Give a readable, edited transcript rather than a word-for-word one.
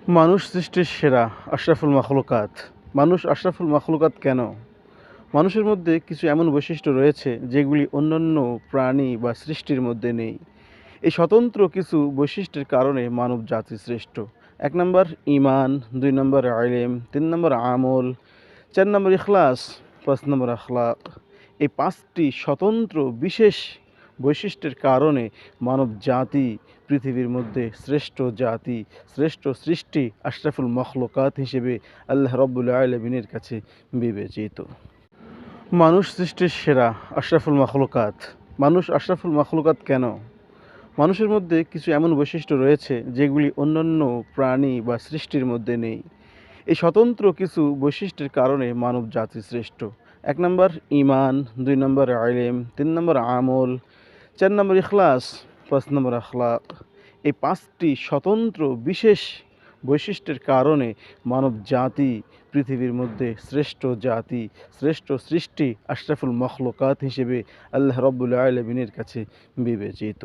মানুষ সৃষ্টির সেরা আশরাফুল মাখলুকাত। মানুষ আশরাফুল মাখলুকাত কেন? মানুষের মধ্যে কিছু এমন বৈশিষ্ট্য রয়েছে যেগুলি অন্যান্য প্রাণী বা সৃষ্টির মধ্যে নেই। এই স্বতন্ত্র কিছু বৈশিষ্ট্যের কারণে মানব জাতি শ্রেষ্ঠ। ১ নম্বর ঈমান, ২ নম্বর ইলম, ৩ নম্বর আমল, ৪ নম্বর ইখলাস, ৫ নম্বর আখলাক। এই ৫টি স্বতন্ত্র বিশেষ বৈশিষ্ট্যের কারণে মানব জাতি পৃথিবীর মধ্যে শ্রেষ্ঠ জাতি, শ্রেষ্ঠ সৃষ্টি, আশরাফুল মখলুকাত হিসেবে আল্লাহ রাব্বুল আলামিনের কাছে বিবেচিত। মানুষ সৃষ্টির সেরা আশরাফুল মখলুকাত। মানুষ আশরাফুল মখলুকাত কেন? মানুষের মধ্যে কিছু এমন বৈশিষ্ট্য রয়েছে যেগুলি অন্যান্য প্রাণী বা সৃষ্টির মধ্যে নেই। এই স্বতন্ত্র কিছু বৈশিষ্ট্যের কারণে মানব জাতি শ্রেষ্ঠ। ১ নম্বর ঈমান, ২ নম্বর ইলম, ৩ নম্বর আমল, ৪ নম্বর ইখলাস, ৫ নম্বর আখলাক। এই ৫টি স্বতন্ত্র বিশেষ বৈশিষ্ট্যের কারণে মানব জাতি পৃথিবীর মধ্যে শ্রেষ্ঠ জাতি, শ্রেষ্ঠ সৃষ্টি, আশরাফুল মখলুকাত হিসেবে আল্লাহ রাব্বুল আলামিনের কাছে বিবেচিত।